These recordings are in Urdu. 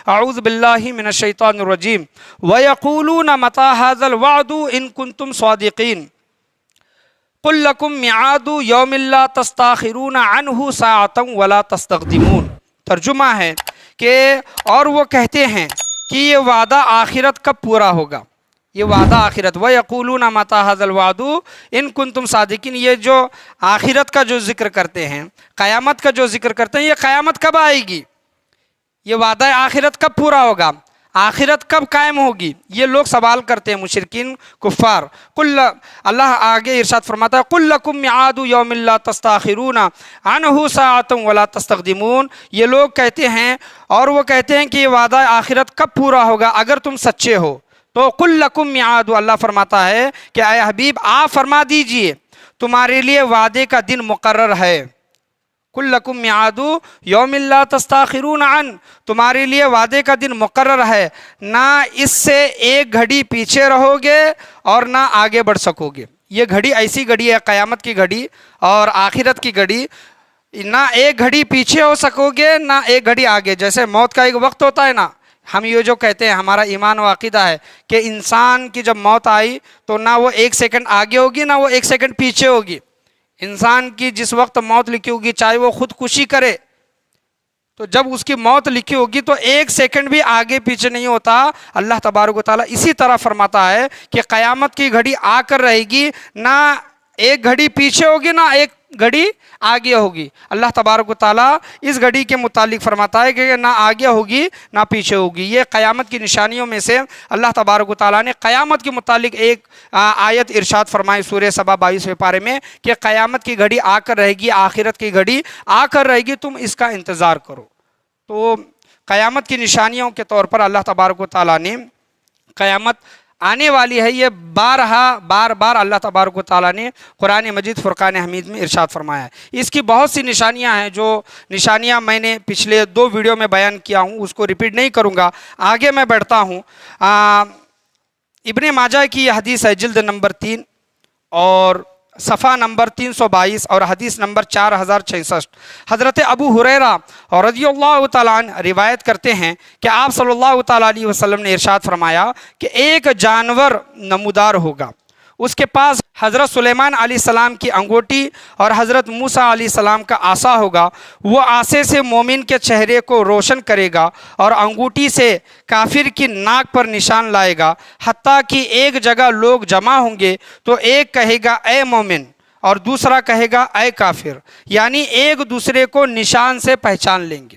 اعوذ باللہ من الشیطان الرجیم وَيَقُولُونَ مَتَى هَذَا الْوَعْدُ إِن كُنتُمْ صَادِقِينَ قُلْ لَكُمْ مِعَادُ يَوْمٍ لَا تَسْتَأْخِرُونَ عَنْهُ سَاعَةً وَلَا تَسْتَقْدِمُونَ۔ ترجمہ ہے کہ اور وہ کہتے ہیں کہ یہ وعدہ آخرت کب پورا ہوگا، یہ وعدہ آخرت۔ وَيَقُولُونَ مَتَى هَذَا الْوَعْدُ إِن كُنتُمْ صَادِقِينَ، یہ جو آخرت کا جو ذکر کرتے ہیں، قیامت کا جو ذکر کرتے ہیں، یہ قیامت کب آئے گی، یہ وعدہ آخرت کب پورا ہوگا، آخرت کب قائم ہوگی، یہ لوگ سوال کرتے ہیں مشرکین کفار۔ اللہ آگے ارشاد فرماتا ہے قُلْ لَكُمْ مِعَادُ يَوْمٍ لَا تَسْتَأْخِرُونَ عَنْهُ سَاعَةً وَلَا تَسْتَقْدِمُونَ، یہ لوگ کہتے ہیں اور وہ کہتے ہیں کہ یہ وعدہ آخرت کب پورا ہوگا اگر تم سچے ہو۔ تو قُلْ لَكُمْ مِعَادُ، اللہ فرماتا ہے کہ اے حبیب آپ فرما دیجئے تمہارے لیے وعدے کا دن مقرر ہے۔ قُلْ لَكُمْ مِعَادُ يَوْمٍ لَا تَسْتَأْخِرُونَ عَنْهُ، تمہارے لیے وعدے کا دن مقرر ہے، نہ اس سے ایک گھڑی پیچھے رہو گے اور نہ آگے بڑھ سکو گے۔ یہ گھڑی ایسی گھڑی ہے، قیامت کی گھڑی اور آخرت کی گھڑی، نہ ایک گھڑی پیچھے ہو سکو گے نہ ایک گھڑی آگے۔ جیسے موت کا ایک وقت ہوتا ہے نا، ہم یہ جو کہتے ہیں، ہمارا ایمان و عقیدہ ہے کہ انسان کی جب موت آئی تو نہ وہ ایک سیکنڈ آگے ہوگی نہ وہ ایک سیکنڈ پیچھے ہوگی۔ انسان کی جس وقت موت لکھی ہوگی، چاہے وہ خودکشی کرے، تو جب اس کی موت لکھی ہوگی تو ایک سیکنڈ بھی آگے پیچھے نہیں ہوتا۔ اللہ تبارک و تعالیٰ اسی طرح فرماتا ہے کہ قیامت کی گھڑی آ کر رہے گی، نہ ایک گھڑی پیچھے ہوگی نہ ایک گھڑی آگے ہوگی۔ اللہ تبارک و تعالیٰ اس گھڑی کے متعلق فرماتا ہے کہ نہ آگے ہوگی نہ پیچھے ہوگی۔ یہ قیامت کی نشانیوں میں سے اللہ تبارک و تعالیٰ نے قیامت کے متعلق ایک آیت ارشاد فرمائی سورہ سبا 22ویں پارے میں کہ قیامت کی گھڑی آ کر رہے گی، آخرت کی گھڑی آ کر رہے گی، تم اس کا انتظار کرو۔ تو قیامت کی نشانیوں کے طور پر اللہ تبارک و تعالیٰ نے قیامت آنے والی ہے، یہ بار بار اللہ تبارک و تعالیٰ نے قرآن مجید فرقان حمید میں ارشاد فرمایا ہے۔ اس کی بہت سی نشانیاں ہیں، جو نشانیاں میں نے پچھلے 2 ویڈیو میں بیان کیا ہوں، اس کو ریپیٹ نہیں کروں گا، آگے میں بڑھتا ہوں۔ ابن ماجہ کی یہ حدیث ہے، جلد نمبر 3 اور صفحہ نمبر 322 اور حدیث نمبر 4066۔ حضرت ابو ہریرہ رضی اللہ تعالیٰ عنہ روایت کرتے ہیں کہ آپ صلی اللہ تعالیٰ علیہ وسلم نے ارشاد فرمایا کہ ایک جانور نمودار ہوگا، اس کے پاس حضرت سلیمان علیہ السلام کی انگوٹی اور حضرت موسیٰ علیہ السلام کا عصا ہوگا۔ وہ عصے سے مومن کے چہرے کو روشن کرے گا اور انگوٹی سے کافر کی ناک پر نشان لائے گا، حتیٰ کہ ایک جگہ لوگ جمع ہوں گے تو ایک کہے گا اے مومن اور دوسرا کہے گا اے کافر، یعنی ایک دوسرے کو نشان سے پہچان لیں گے۔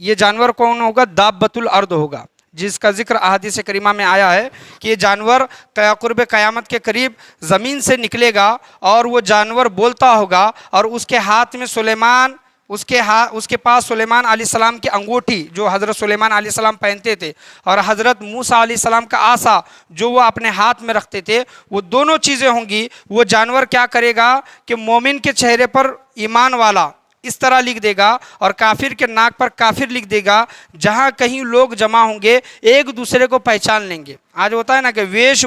یہ جانور کون ہوگا؟ دابۃ الارض ہوگا، جس کا ذکر احادیث کریمہ میں آیا ہے کہ یہ جانور قرب قیامت کے قریب زمین سے نکلے گا اور وہ جانور بولتا ہوگا، اور اس کے ہاتھ میں اس کے پاس سلیمان علیہ السلام کی انگوٹھی جو حضرت سلیمان علیہ السلام پہنتے تھے، اور حضرت موسیٰ علیہ السلام کا عصا جو وہ اپنے ہاتھ میں رکھتے تھے، وہ دونوں چیزیں ہوں گی۔ وہ جانور کیا کرے گا کہ مومن کے چہرے پر ایمان والا اس طرح لکھ دے گا اور کافر کے ناک پر کافر لکھ دے گا۔ جہاں کہیں لوگ جمع ہوں گے ایک دوسرے کو پہچان لیں گے۔ آج ہوتا ہے نا کہ ویش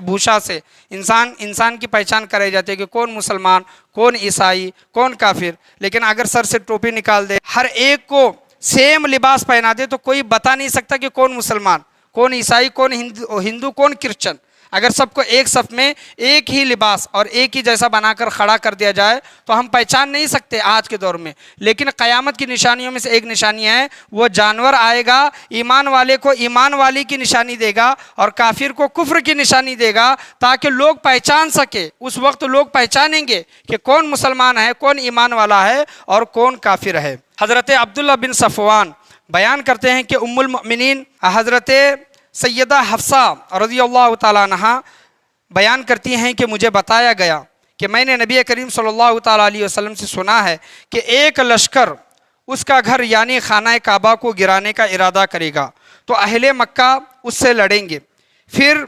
بھوشا سے انسان کی پہچان کرائی جاتی ہے کہ کون مسلمان، کون عیسائی، کون کافر، لیکن اگر سر سے ٹوپی نکال دے، ہر ایک کو سیم لباس پہنا دے، تو کوئی بتا نہیں سکتا کہ کون مسلمان، کون عیسائی، کون ہندو، کون کرسچن۔ اگر سب کو ایک صف میں ایک ہی لباس اور ایک ہی جیسا بنا کر کھڑا کر دیا جائے تو ہم پہچان نہیں سکتے آج کے دور میں۔ لیکن قیامت کی نشانیوں میں سے ایک نشانی ہے، وہ جانور آئے گا، ایمان والے کو ایمان والی کی نشانی دے گا اور کافر کو کفر کی نشانی دے گا، تاکہ لوگ پہچان سکے۔ اس وقت لوگ پہچانیں گے کہ کون مسلمان ہے، کون ایمان والا ہے اور کون کافر ہے۔ حضرت عبداللہ بن صفوان بیان کرتے ہیں کہ ام المؤمنین حضرت سیدہ حفصہ رضی اللہ تعالیٰ عنہ بیان کرتی ہیں کہ مجھے بتایا گیا کہ میں نے نبی کریم صلی اللہ تعالیٰ علیہ وسلم سے سنا ہے کہ ایک لشکر اس کا گھر یعنی خانہ کعبہ کو گرانے کا ارادہ کرے گا تو اہل مکہ اس سے لڑیں گے۔ پھر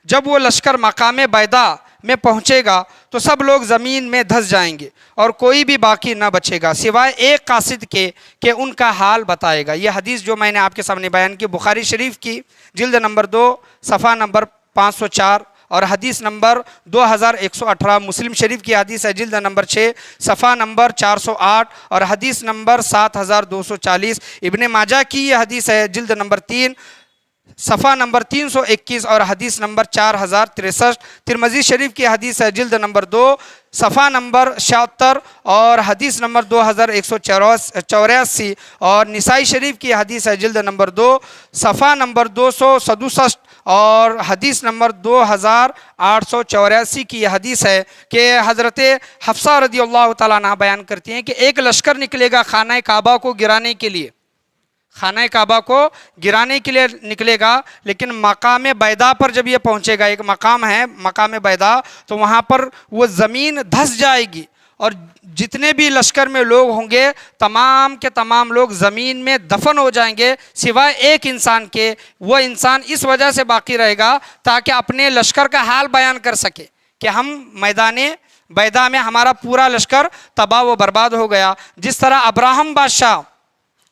جب وہ لشکر مقام بیضاء میں پہنچے گا تو سب لوگ زمین میں دھس جائیں گے اور کوئی بھی باقی نہ بچے گا سوائے ایک قاصد کے کہ ان کا حال بتائے گا۔ یہ حدیث جو میں نے آپ کے سامنے بیان کی بخاری شریف کی جلد نمبر 2 صفحہ نمبر 504 اور حدیث نمبر 2118، مسلم شریف کی حدیث ہے جلد نمبر 6 صفحہ نمبر 408 اور حدیث نمبر 7240، ابن ماجہ کی یہ حدیث ہے جلد نمبر 3 صفحہ نمبر 321 اور حدیث نمبر 4063، ترمذی شریف کی حدیث ہے جلد نمبر 2 صفحہ نمبر 76 اور حدیث نمبر 2184، اور نسائی شریف کی حدیث ہے جلد نمبر 2 صفحہ نمبر 267 اور حدیث نمبر 2884 کی یہ حدیث ہے کہ حضرت حفصہ رضی اللہ تعالیٰ عنہ بیان کرتی ہیں کہ ایک لشکر نکلے گا خانہ کعبہ کو گرانے کے لیے، خانہ کعبہ کو گرانے کے لیے نکلے گا، لیکن مقام بیضا پر جب یہ پہنچے گا، ایک مقام ہے مقام بیضا، تو وہاں پر وہ زمین دھس جائے گی اور جتنے بھی لشکر میں لوگ ہوں گے تمام کے تمام لوگ زمین میں دفن ہو جائیں گے سوائے ایک انسان کے۔ وہ انسان اس وجہ سے باقی رہے گا تاکہ اپنے لشکر کا حال بیان کر سکے کہ ہم میدان بیضا میں ہمارا پورا لشکر تباہ و برباد ہو گیا۔ جس طرح ابراہم بادشاہ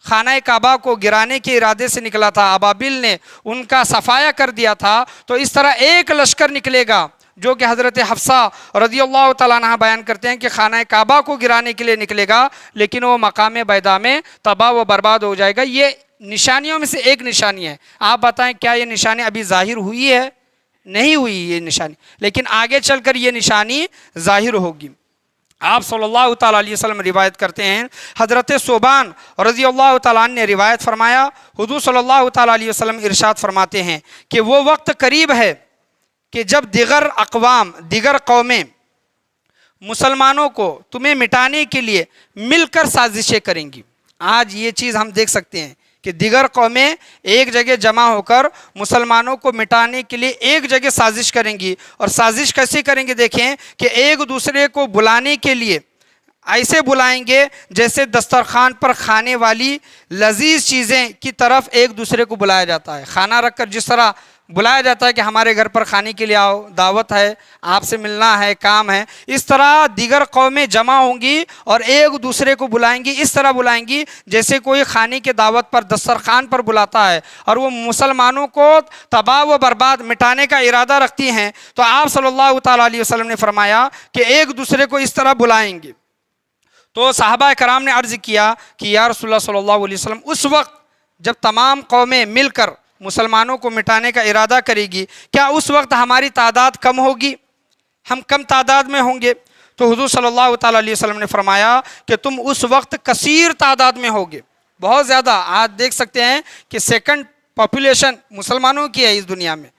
خانہ کعبہ کو گرانے کے ارادے سے نکلا تھا، ابابیل نے ان کا صفایا کر دیا تھا، تو اس طرح ایک لشکر نکلے گا جو کہ حضرت حفصہ رضی اللہ تعالیٰ عنہ بیان کرتے ہیں کہ خانہ کعبہ کو گرانے کے لیے نکلے گا، لیکن وہ مقام بیضا میں تباہ و برباد ہو جائے گا۔ یہ نشانیوں میں سے ایک نشانی ہے۔ آپ بتائیں کیا یہ نشانی ابھی ظاہر ہوئی ہے؟ نہیں ہوئی یہ نشانی، لیکن آگے چل کر یہ نشانی ظاہر ہوگی۔ آپ صلی اللہ تعالیٰ علیہ وسلم روایت کرتے ہیں، حضرت ثوبان رضی اللہ تعالیٰ عنہ نے روایت فرمایا، حضور صلی اللہ تعالیٰ علیہ وسلم ارشاد فرماتے ہیں کہ وہ وقت قریب ہے کہ جب دیگر اقوام، دیگر قومیں مسلمانوں کو تمہیں مٹانے کے لیے مل کر سازشیں کریں گی۔ آج یہ چیز ہم دیکھ سکتے ہیں کہ دیگر قومیں ایک جگہ جمع ہو کر مسلمانوں کو مٹانے کے لیے ایک جگہ سازش کریں گی، اور سازش کیسے کریں گے؟ دیکھیں کہ ایک دوسرے کو بلانے کے لیے ایسے بلائیں گے جیسے دسترخوان پر کھانے والی لذیذ چیزیں کی طرف ایک دوسرے کو بلایا جاتا ہے۔ کھانا رکھ کر جس طرح بلایا جاتا ہے کہ ہمارے گھر پر کھانے کے لیے آؤ، دعوت ہے، آپ سے ملنا ہے، کام ہے، اس طرح دیگر قومیں جمع ہوں گی اور ایک دوسرے کو بلائیں گی، اس طرح بلائیں گی جیسے کوئی کھانے کے دعوت پر دسترخوان پر بلاتا ہے، اور وہ مسلمانوں کو تباہ و برباد مٹانے کا ارادہ رکھتی ہیں۔ تو آپ صلی اللہ تعالیٰ علیہ وسلم نے فرمایا کہ ایک دوسرے کو اس طرح بلائیں گے۔ تو صحابہ کرام نے عرض کیا کہ یا رسول اللہ صلی اللہ علیہ وسلم، اس وقت جب تمام قومیں مل کر مسلمانوں کو مٹانے کا ارادہ کرے گی، کیا اس وقت ہماری تعداد کم ہوگی؟ ہم کم تعداد میں ہوں گے؟ تو حضور صلی اللہ تعالیٰ علیہ وسلم نے فرمایا کہ تم اس وقت کثیر تعداد میں ہوگے، بہت زیادہ۔ آج دیکھ سکتے ہیں کہ سیکنڈ پاپولیشن مسلمانوں کی ہے اس دنیا میں،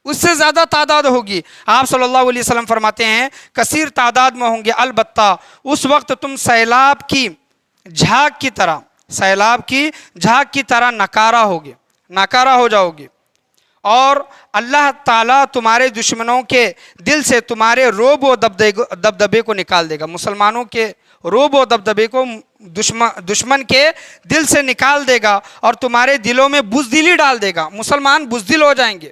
اس سے زیادہ تعداد ہوگی۔ آپ صلی اللہ علیہ وسلم فرماتے ہیں کثیر تعداد میں ہوں گے، البتہ اس وقت تم سیلاب کی جھاگ کی طرح، سیلاب کی جھاگ کی طرح ناکارہ ہوگے، ناکارہ ہو جاؤ گے، اور اللہ تعالیٰ تمہارے دشمنوں کے دل سے تمہارے روب و دبدبے کو نکال دے گا۔ مسلمانوں کے روب و دبدبے کو دشمن کے دل سے نکال دے گا اور تمہارے دلوں میں بزدلی ڈال دے گا۔ مسلمان بزدل ہو جائیں گے،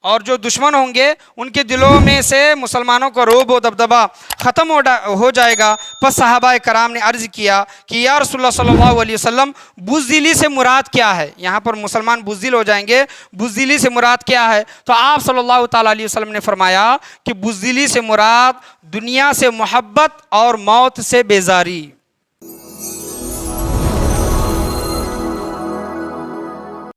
اور جو دشمن ہوں گے ان کے دلوں میں سے مسلمانوں کا روب و دبدبہ ختم ہو جائے گا۔ پس صحابہ کرام نے عرض کیا کہ یا رسول اللہ صلی اللہ علیہ وسلم، بزدلی سے مراد کیا ہے؟ یہاں پر مسلمان بزدل ہو جائیں گے، بزدلی سے مراد کیا ہے؟ تو آپ صلی اللہ تعالیٰ علیہ وسلم نے فرمایا کہ بزدلی سے مراد دنیا سے محبت اور موت سے بیزاری۔